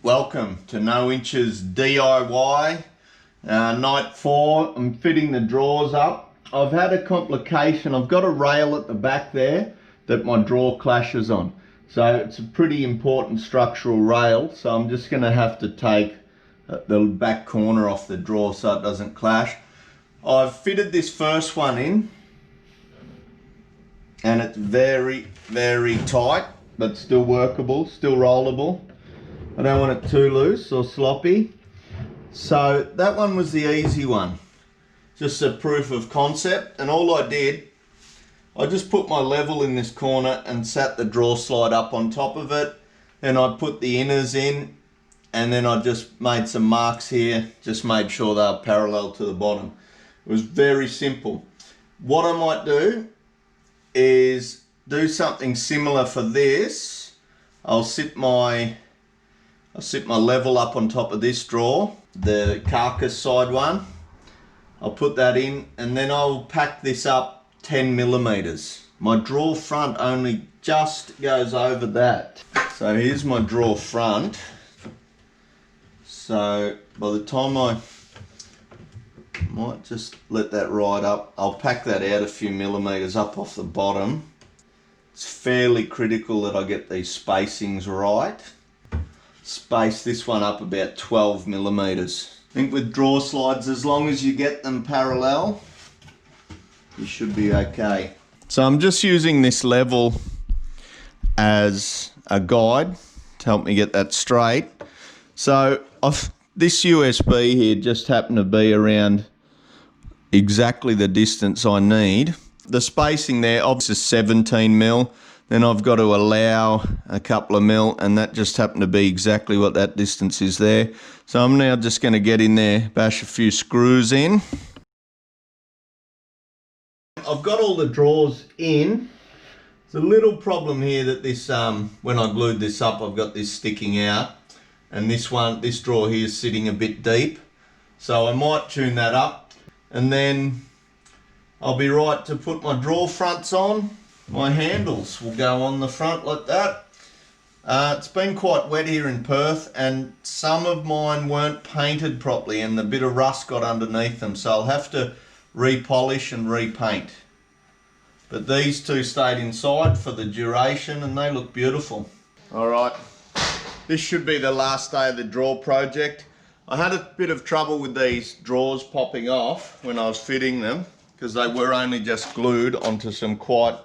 Welcome to No Inches DIY. Night 4, I'm fitting the drawers up. I've had a complication. I've got a rail at the back there that my drawer clashes on. So it's a pretty important structural rail. So I'm just gonna have to take the back corner off the drawer so it doesn't clash. I've fitted this first one in and it's very, very tight, but still workable, still rollable. I don't want it too loose or sloppy. So that one was the easy one. Just a proof of concept. And all I did, I just put my level in this corner and sat the drawer slide up on top of it. Then I put the inners in and then I just made some marks here. Just made sure they were parallel to the bottom. It was very simple. What I might do is do something similar for this. I'll sit my level up on top of this drawer, the carcass side one. I'll put that in and then I'll pack this up 10 millimeters. My drawer front only just goes over that. So here's my drawer front. So by the time I might just let that ride up, I'll pack that out a few millimeters up off the bottom. It's fairly critical that I get these spacings right. Space this one up about 12 millimeters. I think with drawer slides, as long as you get them parallel, you should be okay. So I'm just using this level as a guide to help me get that straight. So this USB here just happened to be around exactly the distance I need. The spacing there obviously is 17 mil. Then I've got to allow a couple of mil, and that just happened to be exactly what that distance is there. So I'm now just going to get in there, bash a few screws in. I've got all the drawers in. There's a little problem here that this, when I glued this up, I've got this sticking out, and this drawer here is sitting a bit deep. So I might tune that up, and then I'll be right to put my drawer fronts on. My handles will go on the front like that. It's been quite wet here in Perth and some of mine weren't painted properly and the bit of rust got underneath them, so I'll have to repolish and repaint. But these two stayed inside for the duration and they look beautiful. Alright, this should be the last day of the drawer project. I had a bit of trouble with these drawers popping off when I was fitting them because they were only just glued onto some quite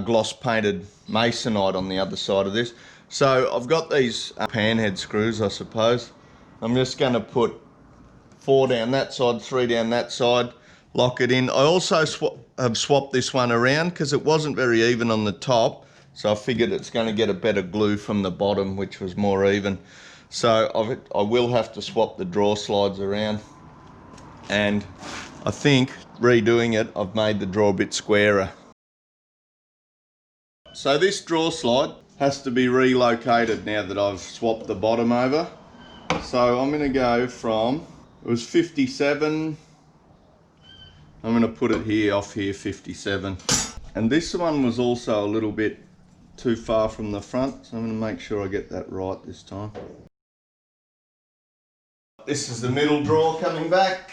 gloss painted masonite on the other side of this. So I've got these panhead screws, I suppose. I'm just going to put 4 down that side, 3 down that side, lock it in. I also have swapped this one around because it wasn't very even on the top, so I figured it's going to get a better glue from the bottom, which was more even. So I will have to swap the drawer slides around, and I think redoing it, I've made the drawer a bit squarer. So this drawer slide has to be relocated now that I've swapped the bottom over. So I'm going to go from, it was 57, I'm going to put it here, off here, 57. And this one was also a little bit too far from the front, so I'm going to make sure I get that right this time. This is the middle drawer coming back.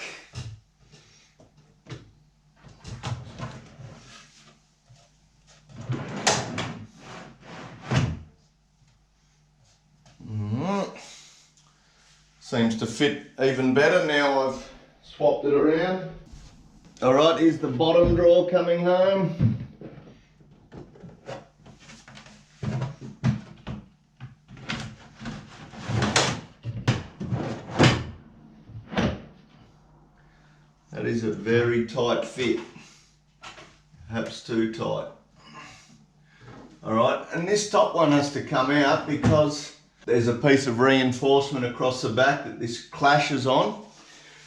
Seems to fit even better now I've swapped it around. Alright, here's the bottom drawer coming home. That is a very tight fit. Perhaps too tight. Alright, and this top one has to come out because there's a piece of reinforcement across the back that this clashes on.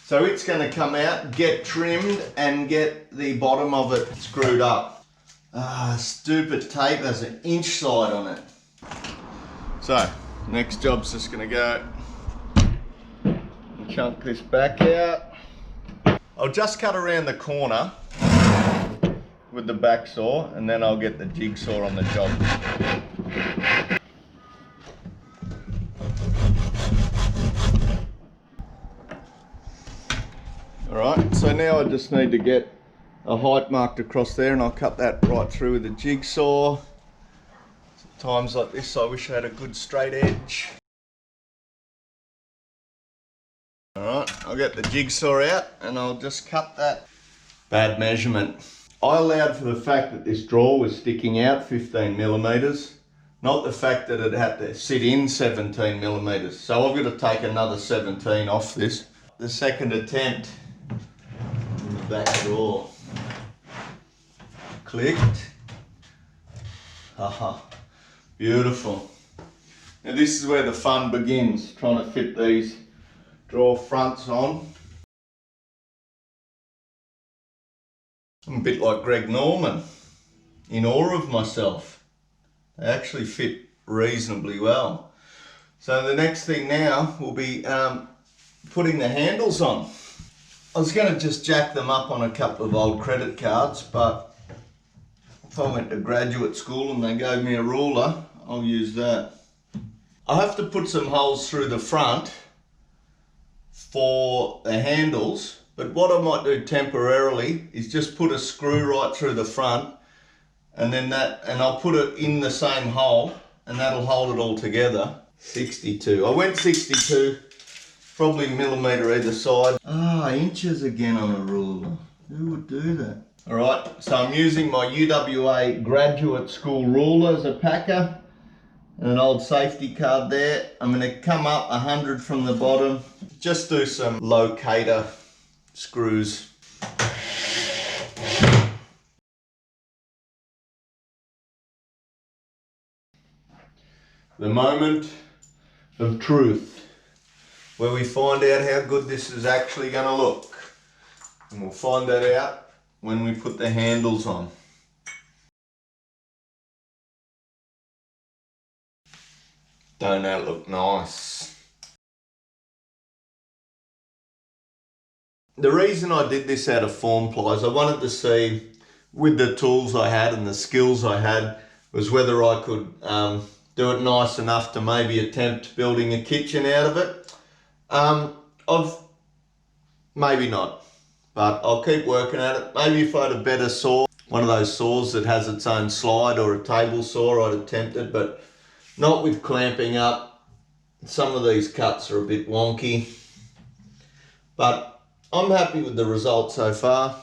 So it's going to come out, get trimmed and get the bottom of it screwed up. Stupid tape has an inch side on it. So next job's just going to go and chunk this back out. I'll just cut around the corner with the back saw and then I'll get the jigsaw on the job. Alright, so now I just need to get a height marked across there, and I'll cut that right through with a jigsaw. Times like this I wish I had a good straight edge. Alright, I'll get the jigsaw out and I'll just cut that. Bad measurement. I allowed for the fact that this drawer was sticking out 15 millimeters, not the fact that it had to sit in 17 millimeters. So I've got to take another 17 off this. The second attempt in the back drawer. Clicked. Haha, beautiful. Now this is where the fun begins, trying to fit these drawer fronts on. I'm a bit like Greg Norman, in awe of myself. They actually fit reasonably well. So the next thing now will be putting the handles on. I was going to just jack them up on a couple of old credit cards, but if I went to graduate school and they gave me a ruler, I'll use that. I have to put some holes through the front for the handles, but what I might do temporarily is just put a screw right through the front, and then I'll put it in the same hole, and that'll hold it all together. 62. I went 62, probably millimetre either side. Inches again on a ruler. Who would do that? Alright, so I'm using my UWA graduate school ruler as a packer, and an old safety card there. I'm going to come up 100 from the bottom. Just do some locator screws. The moment of truth, where we find out how good this is actually going to look. And we'll find that out when we put the handles on. Don't that look nice? The reason I did this out of form pliers, I wanted to see, with the tools I had and the skills I had, was whether I could do it nice enough to maybe attempt building a kitchen out of it. Maybe not, but I'll keep working at it. Maybe if I had a better saw, one of those saws that has its own slide, or a table saw, I'd attempt it, but not with clamping up. Some of these cuts are a bit wonky, but I'm happy with the result so far.